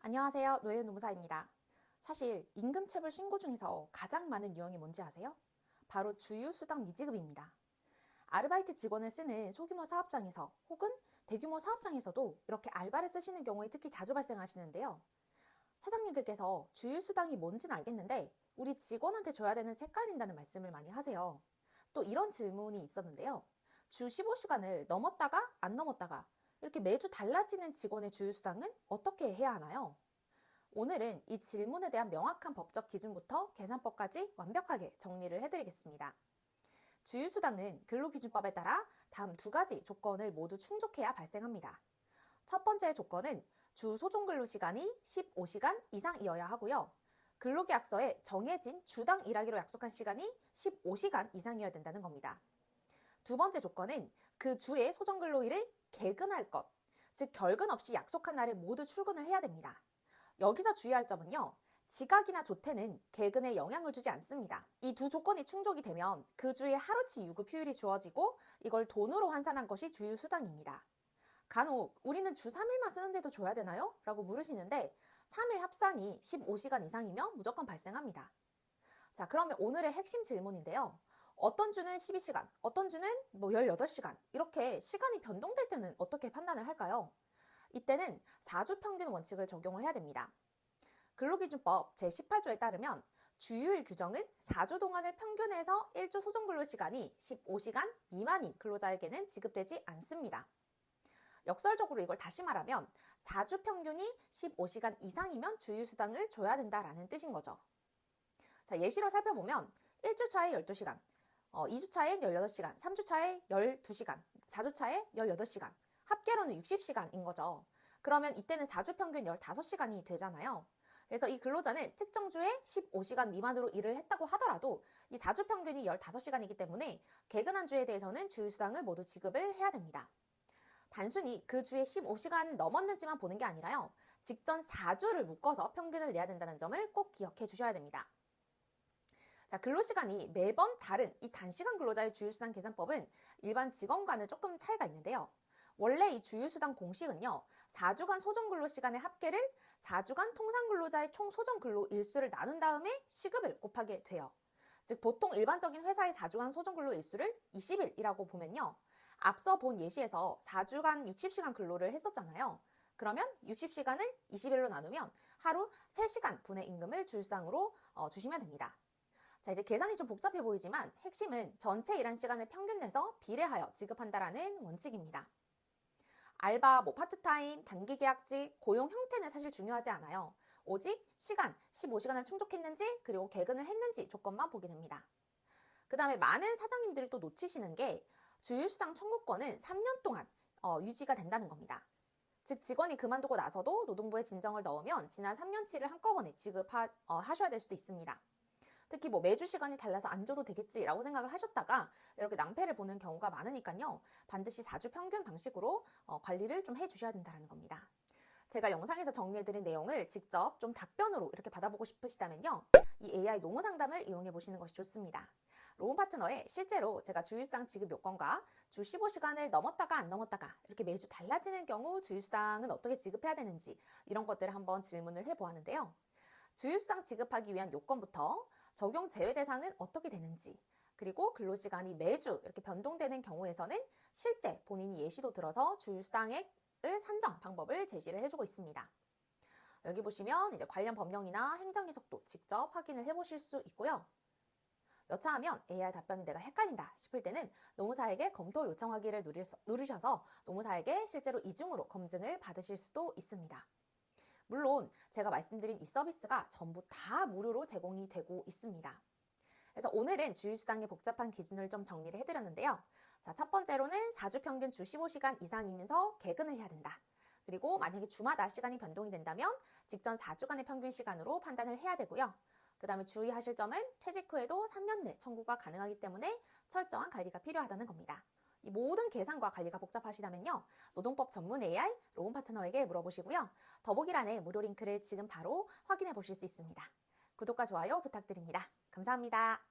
안녕하세요. 노예은 노무사입니다. 사실 임금체불 신고 중에서 가장 많은 유형이 뭔지 아세요? 바로 주휴수당 미지급입니다. 아르바이트 직원을 쓰는 소규모 사업장에서 혹은 대규모 사업장에서도 이렇게 알바를 쓰시는 경우에 특히 자주 발생하시는데요. 사장님들께서 주휴수당이 뭔지는 알겠는데 우리 직원한테 줘야 되는지 헷갈린다는 말씀을 많이 하세요. 또 이런 질문이 있었는데요. 주 15시간을 넘었다가 안 넘었다가 이렇게 매주 달라지는 직원의 주휴수당은 어떻게 해야 하나요? 오늘은 이 질문에 대한 명확한 법적 기준부터 계산법까지 완벽하게 정리를 해드리겠습니다. 주휴수당은 근로기준법에 따라 다음 두 가지 조건을 모두 충족해야 발생합니다. 첫 번째 조건은 주 소종근로시간이 15시간 이상이어야 하고요. 근로계약서에 정해진 주당 일하기로 약속한 시간이 15시간 이상이어야 된다는 겁니다. 두 번째 조건은 그 주의 소정근로일을 개근할 것, 즉 결근 없이 약속한 날에 모두 출근을 해야 됩니다. 여기서 주의할 점은요. 지각이나 조퇴는 개근에 영향을 주지 않습니다. 이 두 조건이 충족이 되면 그 주의 하루치 유급 휴일이 주어지고 이걸 돈으로 환산한 것이 주휴수당입니다. 간혹 우리는 주 3일만 쓰는데도 줘야 되나요? 라고 물으시는데 3일 합산이 15시간 이상이면 무조건 발생합니다. 자, 그러면 오늘의 핵심 질문인데요. 어떤 주는 12시간, 어떤 주는 18시간 이렇게 시간이 변동될 때는 어떻게 판단을 할까요? 이때는 4주 평균 원칙을 적용을 해야 됩니다. 근로기준법 제18조에 따르면 주휴일 규정은 4주 동안을 평균해서 1주 소정근로시간이 15시간 미만인 근로자에게는 지급되지 않습니다. 역설적으로 이걸 다시 말하면 4주 평균이 15시간 이상이면 주휴수당을 줘야 된다라는 뜻인 거죠. 자, 예시로 살펴보면 1주 차에 12시간, 2주 차에 18시간, 3주 차에 12시간, 4주 차에 18시간, 합계로는 60시간인 거죠. 그러면 이때는 4주 평균 15시간이 되잖아요. 그래서 이 근로자는 특정 주에 15시간 미만으로 일을 했다고 하더라도 이 4주 평균이 15시간이기 때문에 개근한 주에 대해서는 주휴수당을 모두 지급을 해야 됩니다. 단순히 그 주에 15시간 넘었는지만 보는 게 아니라요. 직전 4주를 묶어서 평균을 내야 된다는 점을 꼭 기억해 주셔야 됩니다. 자, 근로시간이 매번 다른 이 단시간 근로자의 주휴수당 계산법은 일반 직원과는 조금 차이가 있는데요. 원래 이 주휴수당 공식은요. 4주간 소정근로시간의 합계를 4주간 통상근로자의 총 소정근로 일수를 나눈 다음에 시급을 곱하게 돼요. 즉 보통 일반적인 회사의 4주간 소정근로 일수를 20일이라고 보면요. 앞서 본 예시에서 4주간 60시간 근로를 했었잖아요. 그러면 60시간을 20일로 나누면 하루 3시간 분의 임금을 주휴수당으로 주시면 됩니다. 자, 이제 계산이 좀 복잡해 보이지만 핵심은 전체 일한 시간을 평균 내서 비례하여 지급한다라는 원칙입니다. 알바, 파트타임, 단기계약직, 고용 형태는 사실 중요하지 않아요. 오직 시간, 15시간을 충족했는지 그리고 개근을 했는지 조건만 보게 됩니다. 그 다음에 많은 사장님들이 또 놓치시는 게 주휴수당 청구권은 3년 동안 유지가 된다는 겁니다. 즉 직원이 그만두고 나서도 노동부에 진정을 넣으면 지난 3년치를 한꺼번에 지급하셔야 될 수도 있습니다. 특히 매주 시간이 달라서 안 줘도 되겠지라고 생각을 하셨다가 이렇게 낭패를 보는 경우가 많으니까요. 반드시 4주 평균 방식으로 관리를 좀 해주셔야 된다는 겁니다. 제가 영상에서 정리해드린 내용을 직접 좀 답변으로 이렇게 받아보고 싶으시다면요. 이 AI 노무 상담을 이용해 보시는 것이 좋습니다. 로운 파트너에 실제로 제가 주휴수당 지급 요건과 주 15시간을 넘었다가 안 넘었다가 이렇게 매주 달라지는 경우 주휴수당은 어떻게 지급해야 되는지 이런 것들을 한번 질문을 해보았는데요. 주휴수당 지급하기 위한 요건부터 적용 제외 대상은 어떻게 되는지 그리고 근로시간이 매주 이렇게 변동되는 경우에서는 실제 본인이 예시도 들어서 주휴수당액을 산정 방법을 제시를 해주고 있습니다. 여기 보시면 이제 관련 법령이나 행정 해석도 직접 확인을 해보실 수 있고요. 여차하면 AI 답변이 내가 헷갈린다 싶을 때는 노무사에게 검토 요청하기를 누르셔서 노무사에게 실제로 이중으로 검증을 받으실 수도 있습니다. 물론 제가 말씀드린 이 서비스가 전부 다 무료로 제공이 되고 있습니다. 그래서 오늘은 주휴수당의 복잡한 기준을 좀 정리를 해드렸는데요. 자, 첫 번째로는 4주 평균 주 15시간 이상이면서 개근을 해야 된다. 그리고 만약에 주마다 시간이 변동이 된다면 직전 4주간의 평균 시간으로 판단을 해야 되고요. 그 다음에 주의하실 점은 퇴직 후에도 3년 내 청구가 가능하기 때문에 철저한 관리가 필요하다는 겁니다. 이 모든 계산과 관리가 복잡하시다면요. 노동법 전문 AI 로운 파트너에게 물어보시고요. 더보기란에 무료 링크를 지금 바로 확인해 보실 수 있습니다. 구독과 좋아요 부탁드립니다. 감사합니다.